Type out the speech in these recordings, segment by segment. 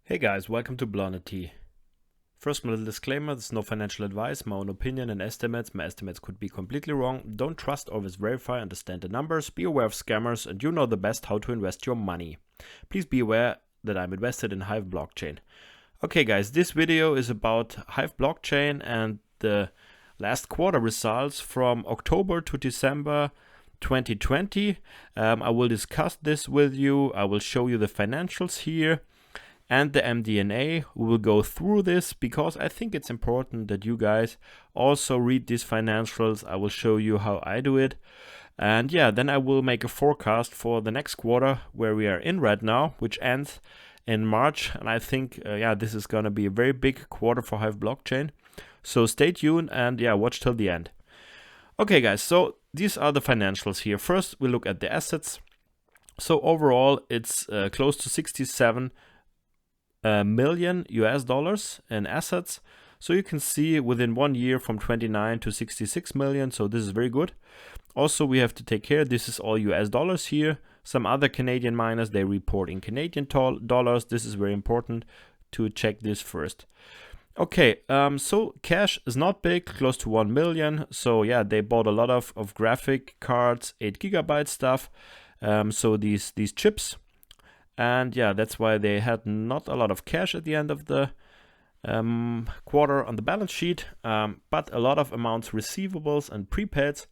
Hey guys, welcome to BLONITY. First, my little disclaimer, this is no financial advice, my own opinion and estimates. My estimates could be completely wrong. Don't trust, always verify, understand the numbers, be aware of scammers, and you know the best how to invest your money. Please be aware that I'm invested in Hive Blockchain. Okay guys, this video is about Hive Blockchain and the last quarter results from October to December 2020. I will discuss this with you. I will show you the financials here and the MD&A. We will go through this because I think it's important that you guys also read these financials. I will show you how I do it. And yeah, then I will make a forecast for the next quarter where we are in right now, which ends in March. And I think, this is going to be a very big quarter for Hive Blockchain. So stay tuned and watch till the end. Okay, guys, so these are the financials here. First, we look at the assets. So overall, it's close to 67 million US dollars in assets. So you can see within 1 year from 29 to 66 million. So this is very good. Also, we have to take care. This is all US dollars here. Some other Canadian miners, they report in Canadian dollars. This is very important to check this first. Okay, so cash is not big, close to 1 million. So yeah, they bought a lot of graphic cards, 8 GB stuff. So these chips. And yeah, that's why they had not a lot of cash at the end of the quarter on the balance sheet, but a lot of amounts receivables and prepaids.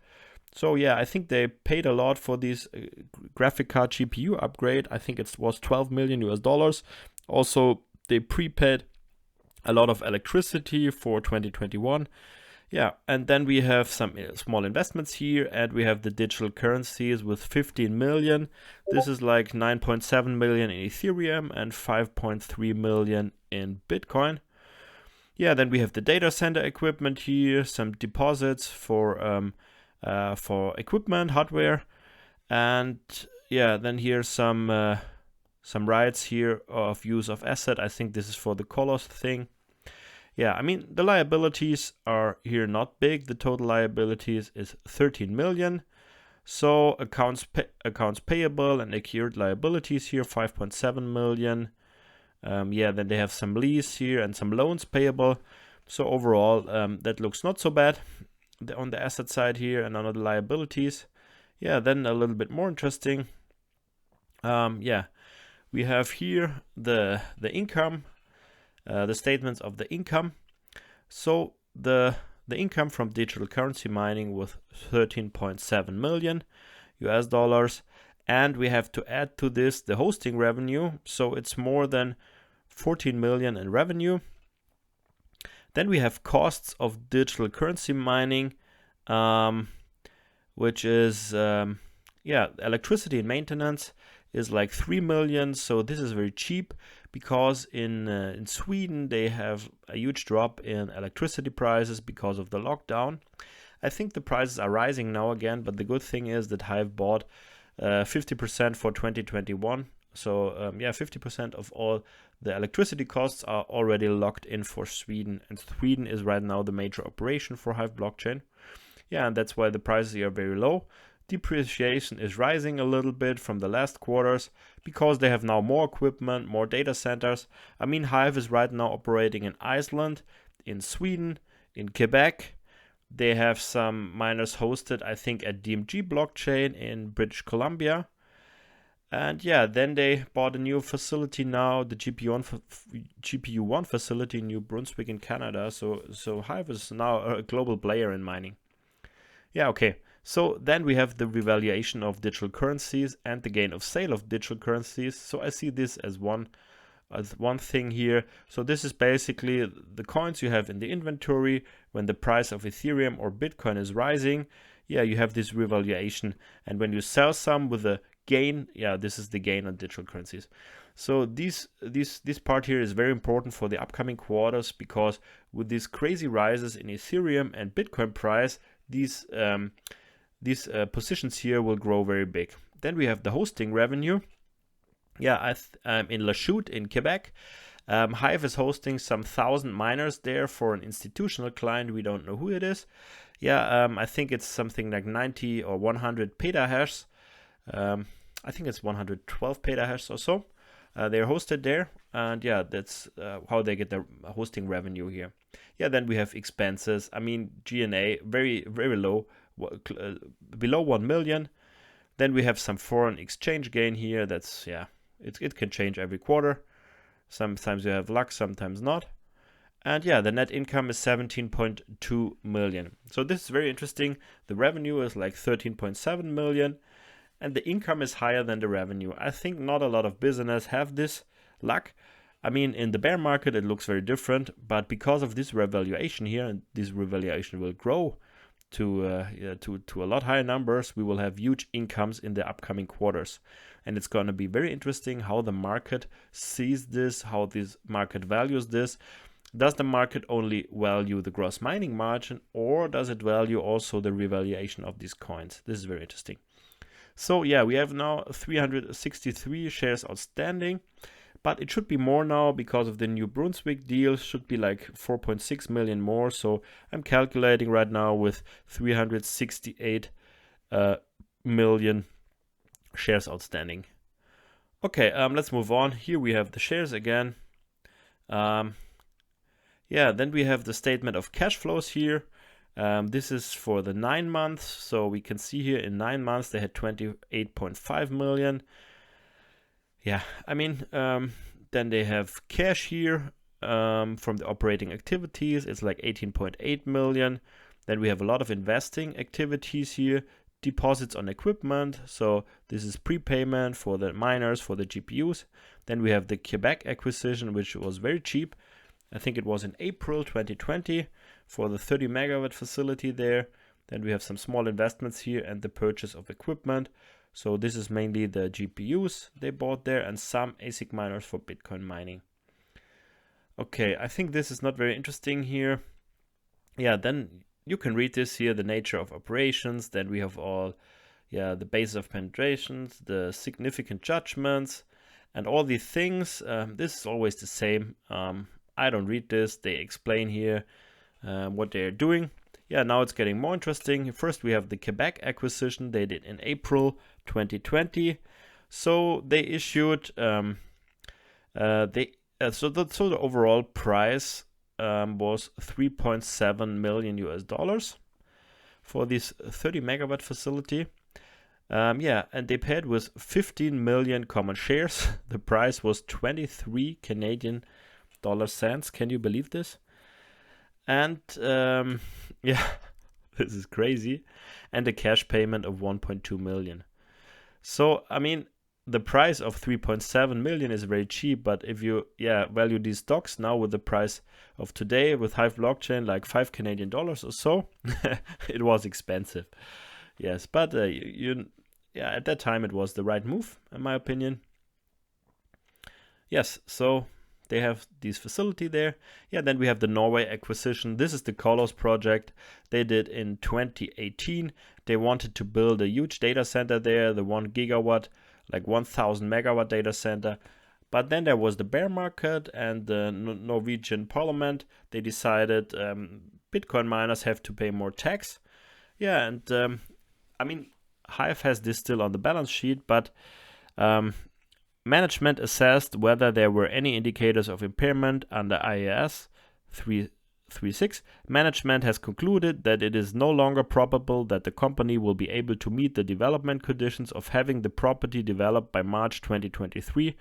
So yeah, I think they paid a lot for this graphic card GPU upgrade. I think it was 12 million US dollars. Also, they prepaid a lot of electricity for 2021. Yeah, and then we have some small investments here, and we have the digital currencies with 15 million. This is like 9.7 million in Ethereum and 5.3 million in Bitcoin. Yeah, then we have the data center equipment here, some deposits for equipment, hardware, and yeah, then here's some rights here of use of asset. I think this is for the Colos thing. Yeah, I mean, the liabilities are here not big. The total liabilities is 13 million. So accounts payable and accrued liabilities here, 5.7 million. Then they have some lease here and some loans payable. So overall, that looks not so bad on the asset side here and on the liabilities. Yeah, then a little bit more interesting. We have here the income. The statements of the income. So the income from digital currency mining was 13.7 million US dollars, and we have to add to this the hosting revenue. So it's more than 14 million in revenue. Then we have costs of digital currency mining, which is electricity and maintenance is like 3 million. So this is very cheap because in Sweden they have a huge drop in electricity prices because of the lockdown. I think the prices are rising now again, but the good thing is that Hive bought 50% for 2021. So 50% of all the electricity costs are already locked in for Sweden, and Sweden is right now the major operation for Hive Blockchain. Yeah, and that's why the prices are very low. Depreciation is rising a little bit from the last quarters because they have now more equipment, more data centers. I mean, Hive is right now operating in Iceland, in Sweden, in Quebec. They have some miners hosted, I think, at DMG blockchain in British Columbia. And yeah, then they bought a new facility now, the GPU1 facility in New Brunswick in Canada. So Hive is now a global player in mining. Yeah, okay. So then we have the revaluation of digital currencies and the gain of sale of digital currencies. So I see this as one thing here. So this is basically the coins you have in the inventory when the price of Ethereum or Bitcoin is rising. Yeah, you have this revaluation, and when you sell some with a gain, this is the gain on digital currencies. So this part here is very important for the upcoming quarters because with these crazy rises in Ethereum and Bitcoin price, these positions here will grow very big. Then we have the hosting revenue. Yeah, I'm in Lachute in Quebec. Hive is hosting some 1,000 miners there for an institutional client. We don't know who it is. I think it's something like 90 or 100 petahash. I think it's 112 petahash or so. They're hosted there, and yeah, that's how they get their hosting revenue here. Yeah, then we have expenses. I mean, G&A very low, below 1 million. Then we have some foreign exchange gain here. That's, yeah, it can change every quarter. Sometimes you have luck, sometimes not. And yeah, the net income is 17.2 million. So this is very interesting. The revenue is like 13.7 million, and the income is higher than the revenue. I think not a lot of business have this luck. I mean, in the bear market, it looks very different, but because of this revaluation here, and this revaluation will grow to a lot higher numbers, we will have huge incomes in the upcoming quarters. And it's going to be very interesting how the market sees this, how this market values this. Does the market only value the gross mining margin, or does it value also the revaluation of these coins? This is very interesting. So yeah, we have now 363 shares outstanding, but it should be more now because of the New Brunswick deal. Should be like 4.6 million more. So I'm calculating right now with 368 million shares outstanding. Okay, let's move on. Here we have the shares again. Yeah, then we have the statement of cash flows here. This is for the 9 months. So we can see here in 9 months they had 28.5 million. Yeah, I mean, then they have cash here from the operating activities. It's like 18.8 million. Then we have a lot of investing activities here. Deposits on equipment. So this is prepayment for the miners, for the GPUs. Then we have the Quebec acquisition, which was very cheap. I think it was in April 2020 for the 30 megawatt facility there. Then we have some small investments here and the purchase of equipment. So this is mainly the GPUs they bought there and some ASIC miners for Bitcoin mining. Okay, I think this is not very interesting here. Yeah, then you can read this here, the nature of operations. Then we have all, yeah, the basis of penetrations, the significant judgments, and all these things. This is always the same. I don't read this. They explain here what they're doing. Yeah, now it's getting more interesting. First, we have the Quebec acquisition they did in April 2020. So they issued so the overall price was 3.7 million US dollars for this 30 megawatt facility. Yeah, and they paid with 15 million common shares. The price was 23 Canadian dollar cents. Can you believe this? And yeah, this is crazy. And a cash payment of 1.2 million. So, I mean, the price of 3.7 million is very cheap, but if you value these stocks now with the price of today with Hive Blockchain, like 5 Canadian dollars or so, it was expensive. Yes, but at that time it was the right move, in my opinion. Yes, so they have this facility there. Yeah, then we have the Norway acquisition. This is the Colos project they did in 2018. They wanted to build a huge data center there, the 1 gigawatt, like 1000 megawatt data center. But then there was the bear market and the Norwegian parliament. They decided Bitcoin miners have to pay more tax. Yeah, and I mean, Hive has this still on the balance sheet, but management assessed whether there were any indicators of impairment under IAS 336. Management has concluded that it is no longer probable that the company will be able to meet the development conditions of having the property developed by March 2023.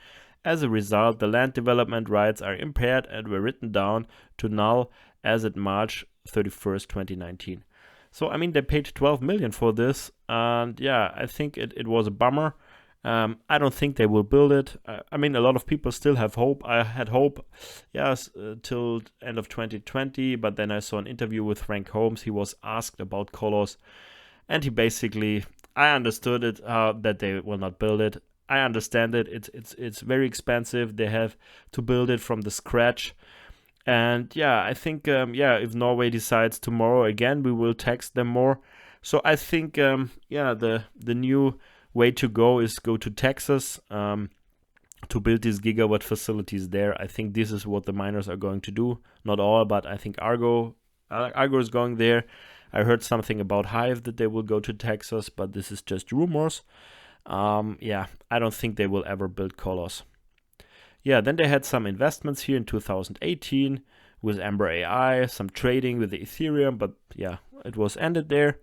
As a result, the land development rights are impaired and were written down to null as at March 31st, 2019. So, I mean, they paid 12 million for this, and yeah, I think it was a bummer. I don't think they will build it. I mean, a lot of people still have hope. I had hope, yes, till end of 2020, but then I saw an interview with Frank Holmes. He was asked about Colos, and he basically, I understood it, that they will not build it. I understand it. It's very expensive. They have to build it from the scratch. And yeah, I think, if Norway decides tomorrow again, we will tax them more. So I think, the new way to go is go to Texas to build these gigawatt facilities there. I think this is what the miners are going to do. Not all, but I think Argo is going there. I heard something about Hive that they will go to Texas, but this is just rumors. I don't think they will ever build Colos. Yeah, then they had some investments here in 2018 with Amber AI, some trading with the Ethereum, but yeah, it was ended there.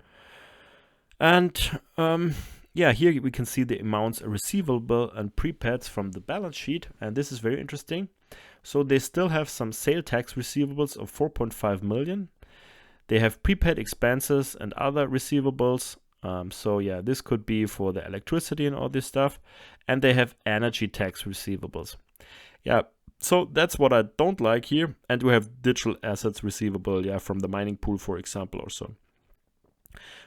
And yeah, here we can see the amounts receivable and prepaid from the balance sheet, and this is very interesting. So they still have some sale tax receivables of 4.5 million. They have prepaid expenses and other receivables. So yeah, this could be for the electricity and all this stuff. And they have energy tax receivables. Yeah, so that's what I don't like here. And we have digital assets receivable, yeah, from the mining pool, for example, or so.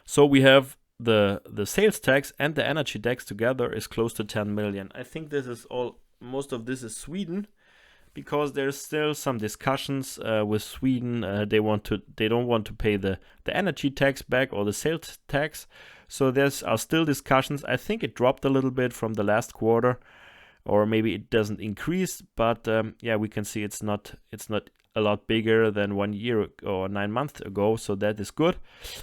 So we have the sales tax and the energy tax together is close to 10 million. I think this is all, most of this is Sweden, because there's still some discussions with Sweden. They don't want to pay the energy tax back or the sales tax. So there's are still discussions. I think it dropped a little bit from the last quarter, or maybe it doesn't increase. But yeah, we can see it's not a lot bigger than 1 year or 9 months ago. So that is good,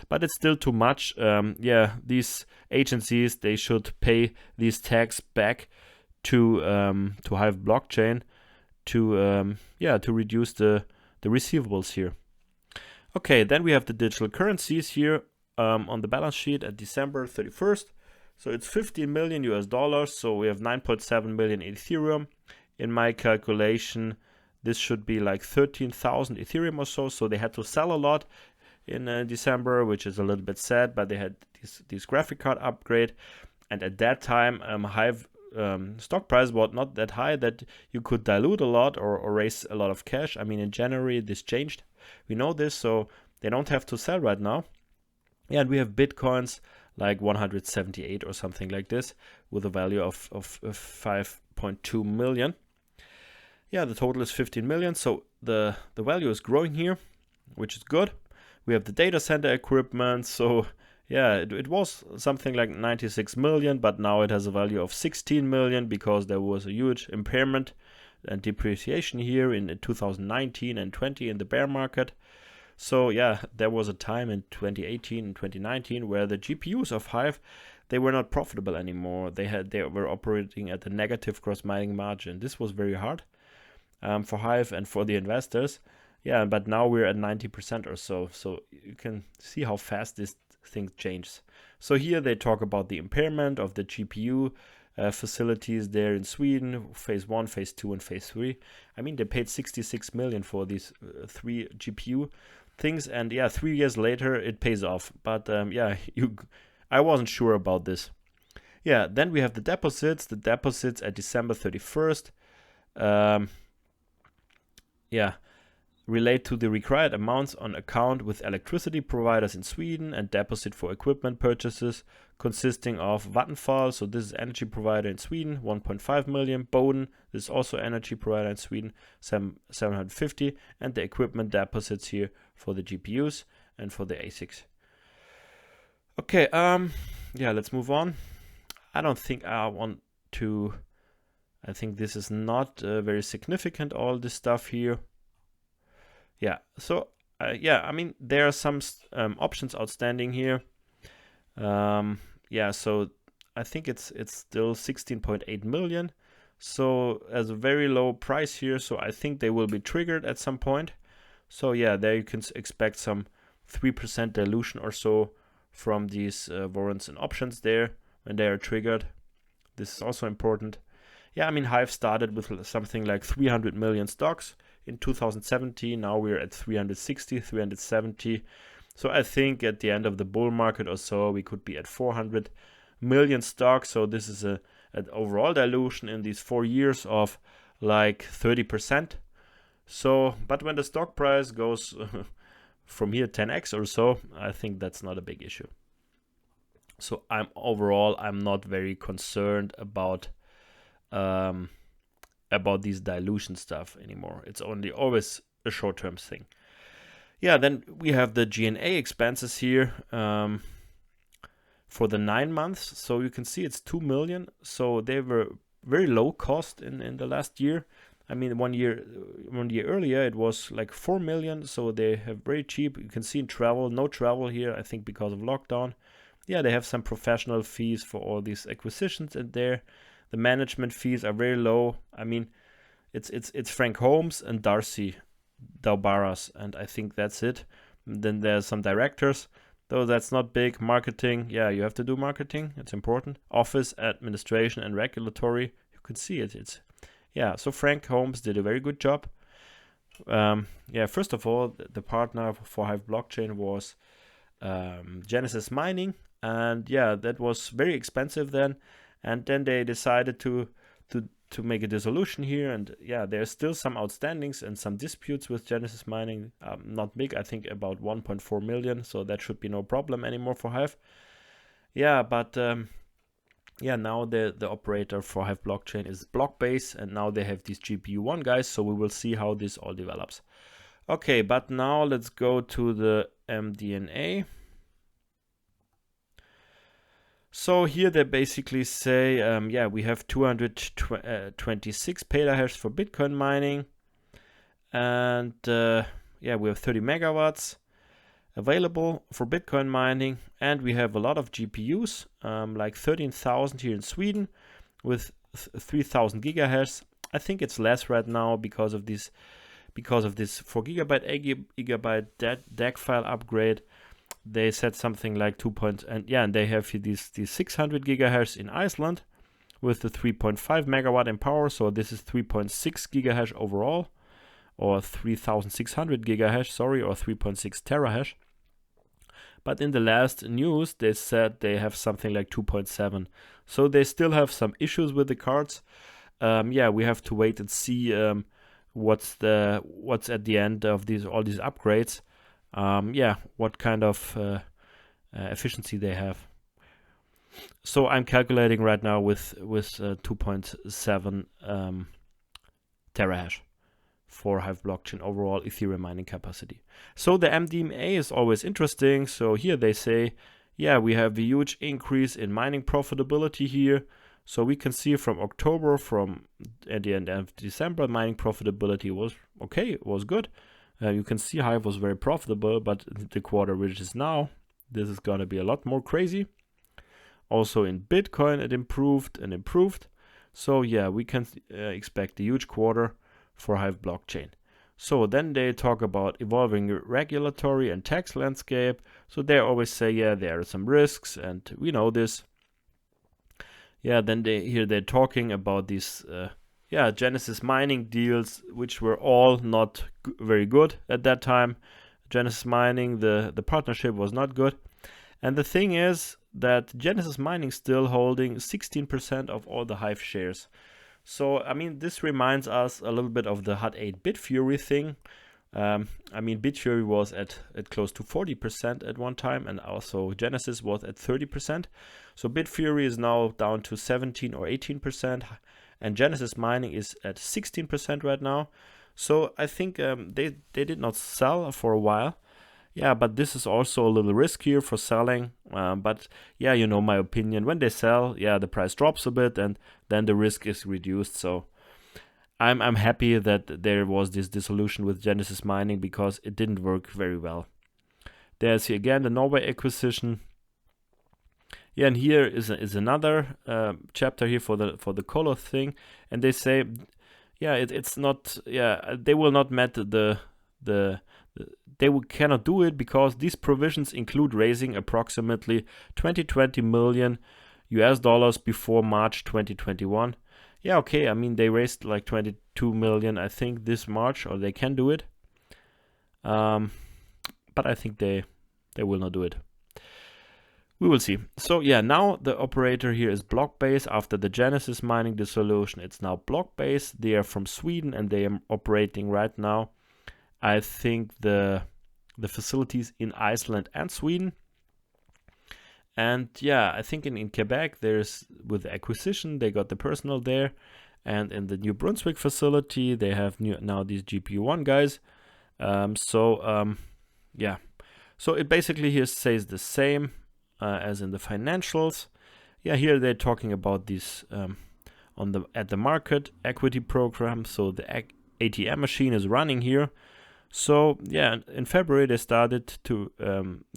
but it's still too much. Yeah, these agencies, they should pay these tax back to Hive Blockchain to reduce the receivables here. Okay, then we have the digital currencies here on the balance sheet at December 31st. So it's 15 million US dollars. So we have 9.7 million Ethereum. In my calculation, this should be like 13,000 Ethereum or so. So they had to sell a lot in December, which is a little bit sad, but they had this graphic card upgrade. And at that time, Hive stock price was not that high that you could dilute a lot or raise a lot of cash. I mean, in January, this changed. We know this, so they don't have to sell right now. Yeah, and we have Bitcoins like 178 or something like this with a value of 5.2 million. Yeah, the total is 15 million. So the value is growing here, which is good. We have the data center equipment. So yeah, it was something like 96 million, but now it has a value of 16 million because there was a huge impairment and depreciation here in 2019 and 20 in the bear market. So yeah, there was a time in 2018 and 2019 where the GPUs of Hive, they were not profitable anymore. They were operating at a negative gross mining margin. This was very hard for Hive and for the investors. Yeah, but now we're at 90% or so. So you can see how fast this thing changes. So here they talk about the impairment of the GPU facilities there in Sweden, phase 1, phase 2, and phase 3. I mean, they paid 66 million for these 3 GPU things, and yeah, 3 years later it pays off. But yeah, I wasn't sure about this. Yeah, then we have the deposits at December 31st. Yeah, relate to the required amounts on account with electricity providers in Sweden and deposit for equipment purchases consisting of Vattenfall, so this is energy provider in Sweden, 1.5 million, Boden, this is also energy provider in Sweden, 750, and the equipment deposits here for the GPUs and for the ASICs. Okay, yeah, let's move on. I don't think I want to, I think this is not very significant, all this stuff here. Yeah, so yeah, I mean, there are some options outstanding here. Yeah, so I think it's still 16.8 million. So as a very low price here, so I think they will be triggered at some point. So yeah, there you can expect some 3% dilution or so from these warrants and options there when they are triggered. This is also important. Yeah, I mean, Hive started with something like 300 million stocks in 2017. Now we're at 360, 370. So I think at the end of the bull market or so, we could be at 400 million stocks. So this is an overall dilution in these 4 years of like 30%. So, but when the stock price goes from here 10x or so, I think that's not a big issue. So I'm not very concerned about these dilution stuff anymore. It's always a short-term thing. Yeah, then we have the G&A expenses here for the 9 months. So you can see it's 2 million. So they were very low cost in the last year. I mean, 1 year earlier it was like 4 million. So they have very cheap. You can see in travel, no travel here, I think because of lockdown. Yeah, they have some professional fees for all these acquisitions in there. The management fees are very low. I mean, it's Frank Holmes and Darcy Daubaras, and I think that's it. Then there's some directors, though that's not big. Marketing, yeah, you have to do marketing, it's important. Office, administration, and regulatory, you can see it. It's yeah. So Frank Holmes did a very good job. Yeah, first of all, the partner for Hive Blockchain was Genesis Mining, and yeah, that was very expensive then. And then they decided to make a dissolution here, and yeah, there's still some outstandings and some disputes with Genesis Mining. Not big, I think about 1.4 million, so that should be no problem anymore for Hive. Yeah, but yeah, now the operator for Hive Blockchain is Blockbase, and now they have these GPU1 guys, so we will see how this all develops. Okay, but now let's go to the MDNA. So here they basically say, yeah, we have 226 petahash for Bitcoin mining, and yeah, we have 30 megawatts available for Bitcoin mining, and we have a lot of GPUs, like 13,000 here in Sweden with 3,000 gigahash. I think it's less right now because of this 4 gigabyte, 8 gigabyte DAG file upgrade. They said something like 2. And yeah, and they have here these 600 gigahash in Iceland with the 3.5 megawatt in power. So this is 3.6 gigahash overall, or 3,600 gigahash, sorry, or 3.6 terahash. But in the last news, they said they have something like 2.7. So they still have some issues with the cards. Yeah, we have to wait and see what's at the end of all these upgrades. Yeah, what kind of efficiency they have. So I'm calculating right now with 2.7 terahash for Hive Blockchain overall Ethereum mining capacity. So the MDMA is always interesting. So here they say, yeah, we have a huge increase in mining profitability here. So we can see from October, from at the end of December, mining profitability was okay, it was good. You can see Hive was very profitable, but the quarter which is now, this is going to be a lot more crazy. Also in Bitcoin, it improved and improved. So yeah, we can expect a huge quarter for Hive Blockchain. So then they talk about evolving regulatory and tax landscape. So they always say, yeah, there are some risks, and we know this. Yeah, then they're talking about these yeah, Genesis mining deals, which were all not very good at that time. Genesis mining, the partnership was not good. And the thing is that Genesis mining still holding 16% of all the Hive shares. So, I mean, this reminds us a little bit of the Hut 8 Bitfury thing. I mean, Bitfury was at close to 40% at one time, and also Genesis was at 30%. So Bitfury is now down to 17 or 18%. And Genesis mining is at 16% right now. So I think they did not sell for a while. Yeah, but this is also a little riskier for selling. But yeah, you know my opinion. When they sell, yeah, the price drops a bit, and then the risk is reduced. So I'm happy that there was this dissolution with Genesis mining, because it didn't work very well. There's again the Norway acquisition. Yeah, and here is another chapter here for the color thing, and they say, yeah, it's not, yeah, they will not met they cannot do it because these provisions include raising approximately $20 million before March 2021. Yeah, okay, I mean they raised like 22 million, I think, this March, or they can do it, but I think they will not do it. We will see. So yeah, now the operator here is Blockbase. After the Genesis mining dissolution, it's now Blockbase. They are from Sweden, and they are operating right now, I think, the facilities in Iceland and Sweden. And yeah, I think in Quebec, there's, with the acquisition, they got the personnel there. And in the New Brunswick facility, they have now these GPU1 guys. Yeah. So it basically here says the same as in the financials. Yeah, here they're talking about this at the market equity program. So the ATM machine is running here. So yeah, in February they started to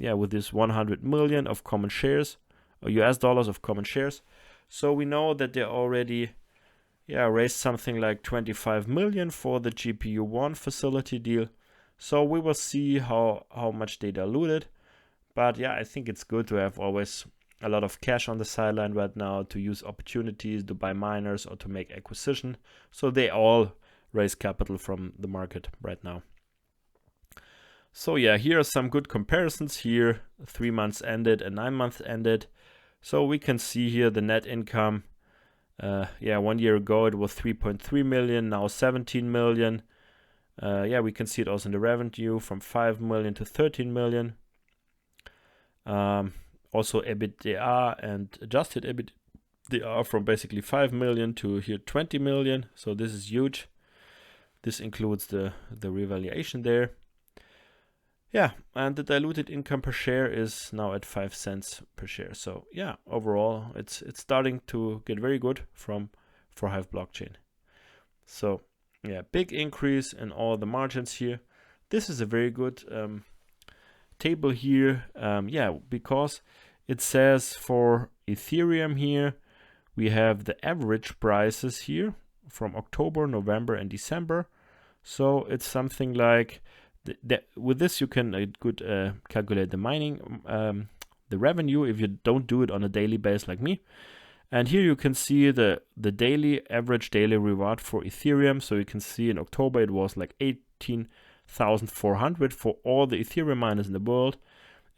with this 100 million of common shares, or US dollars of common shares. So we know that they're already raised something like 25 million for the GPU1 facility deal. So we will see how much they diluted. But yeah, I think it's good to have always a lot of cash on the sideline right now to use opportunities to buy miners or to make acquisition. So they all raise capital from the market right now. So yeah, here are some good comparisons here. 3 months ended and 9 months ended. So we can see here the net income. 1 year ago it was 3.3 million, now 17 million. We can see it also in the revenue from 5 million to 13 million. Also EBITDA and adjusted EBITDA from basically 5 million to here 20 million. So this is huge. This includes the revaluation there. Yeah, and the diluted income per share is now at 5 cents per share. So yeah, overall it's starting to get very good for Hive Blockchain. So yeah, big increase in all the margins here. This is a very good table here. Because it says for Ethereum here, we have the average prices here from October, November, and December. So it's something like with this you can calculate the mining, the revenue if you don't do it on a daily basis like me. And here you can see the average daily reward for Ethereum. So you can see in October it was like 18,400 for all the Ethereum miners in the world.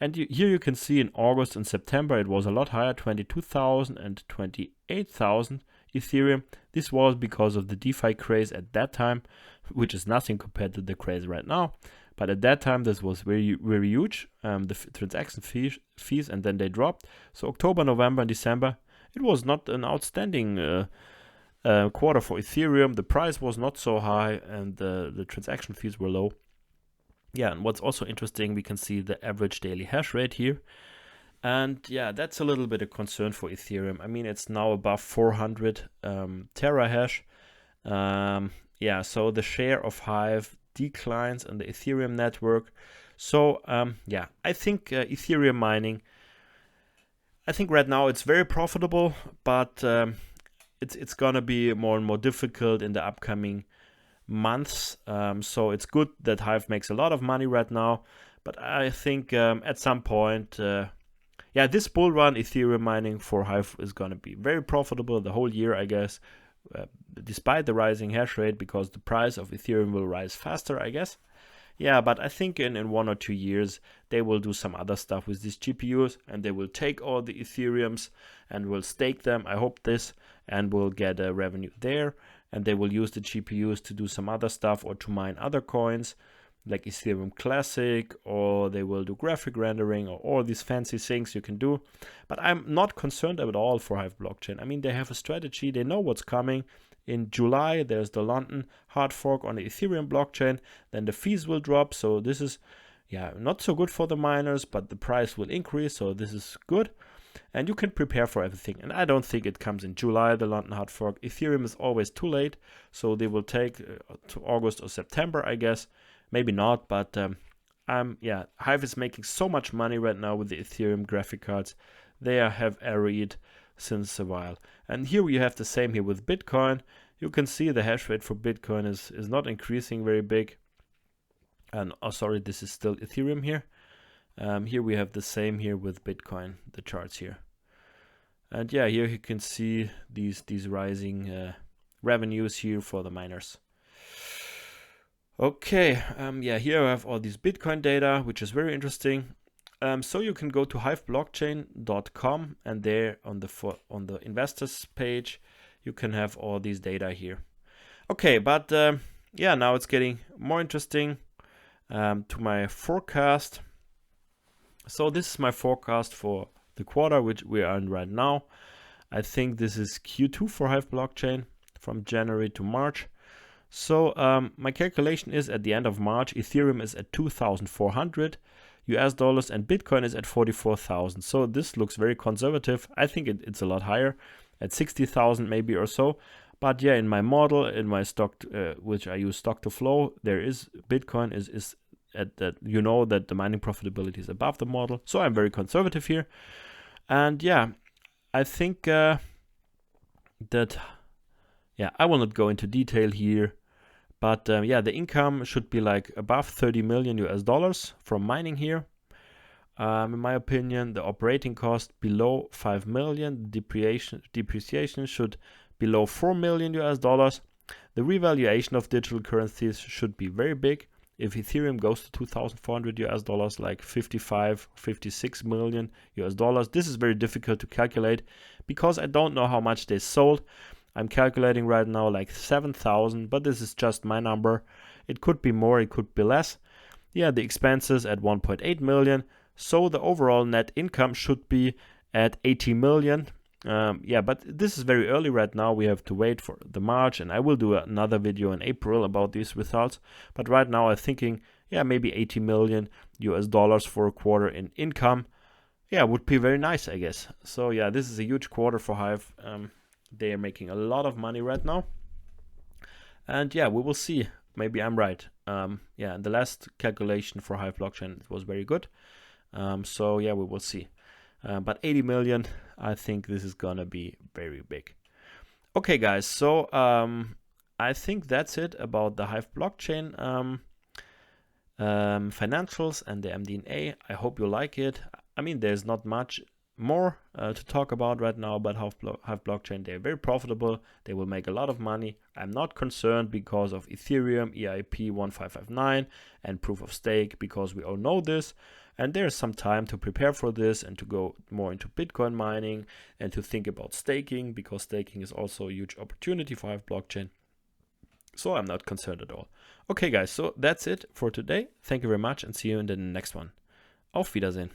And here you can see in August and September it was a lot higher, 22,000 and 28,000 Ethereum. This was because of the DeFi craze at that time, which is nothing compared to the craze right now. But at that time, this was very, very huge, the transaction fees, and then they dropped. So October, November, and December, it was not an outstanding quarter for Ethereum. The price was not so high, and the transaction fees were low. Yeah, and what's also interesting, we can see the average daily hash rate here. And yeah, that's a little bit of concern for Ethereum. I mean, it's now above 400 terahash. So the share of Hive declines in the Ethereum network. So I think Ethereum mining, I think right now it's very profitable, but it's gonna be more and more difficult in the upcoming months. So it's good that Hive makes a lot of money right now, but I think at some point, this bull run Ethereum mining for Hive is gonna be very profitable the whole year, I guess. Despite the rising hash rate, because the price of Ethereum will rise faster, I guess. Yeah, but I think in 1 or 2 years, they will do some other stuff with these GPUs, and they will take all the Ethereums and will stake them. I hope this, and will get a revenue there. And they will use the GPUs to do some other stuff or to mine other coins like Ethereum Classic, or they will do graphic rendering or all these fancy things you can do. But I'm not concerned at all for Hive Blockchain. I mean, they have a strategy. They know what's coming. In July, there's the London hard fork on the Ethereum blockchain. Then the fees will drop. So this is, not so good for the miners, but the price will increase. So this is good. And you can prepare for everything. And I don't think it comes in July, the London hard fork. Ethereum is always too late. So they will take to August or September, I guess. Maybe not, but Hive is making so much money right now with the Ethereum graphic cards. They have arrayed since a while. And here we have the same here with Bitcoin. You can see the hash rate for Bitcoin is not increasing very big. And this is still Ethereum here. Here we have the same here with Bitcoin, the charts here. And here you can see these rising revenues here for the miners. Okay, here I have all these Bitcoin data, which is very interesting. So you can go to hiveblockchain.com, and there on the investors page, you can have all these data here. Okay, but now it's getting more interesting to my forecast. So this is my forecast for the quarter, which we are in right now. I think this is Q2 for Hive Blockchain from January to March. So my calculation is at the end of March, Ethereum is at $2,400 US, and Bitcoin is at 44,000. So this looks very conservative. I think it's a lot higher, at 60,000 maybe or so. But in my model, in my stock, which I use stock to flow, there is Bitcoin is at that, that the mining profitability is above the model. So I'm very conservative here. And I think that yeah, I will not go into detail here, but yeah, the income should be like above 30 million US dollars from mining here. In my opinion, the operating cost below 5 million, depreciation should below 4 million US dollars. The revaluation of digital currencies should be very big. If Ethereum goes to 2,400 US dollars, like 55, 56 million US dollars, this is very difficult to calculate because I don't know how much they sold. I'm calculating right now like 7,000, but this is just my number. It could be more, it could be less. Yeah, the expenses at 1.8 million. So the overall net income should be at 80 million. Yeah, but this is very early right now. We have to wait for the March, and I will do another video in April about these results. But right now I'm thinking, yeah, maybe 80 million US dollars for a quarter in income. Yeah, would be very nice, I guess. So yeah, this is a huge quarter for Hive. They are making a lot of money right now. And yeah, we will see. Maybe I'm right. Yeah, and the last calculation for Hive Blockchain was very good. So yeah, we will see. But 80 million, I think this is gonna be very big. Okay, guys, so I think that's it about the Hive Blockchain financials and the MD&A. I hope you like it. I mean, there's not much more to talk about right now, but Hive Blockchain, they're very profitable. They will make a lot of money. I'm not concerned because of Ethereum, EIP 1559 and proof of stake, because we all know this. And there's some time to prepare for this and to go more into Bitcoin mining and to think about staking, because staking is also a huge opportunity for Hive Blockchain. So I'm not concerned at all. Okay, guys, so that's it for today. Thank you very much and see you in the next one. Auf Wiedersehen.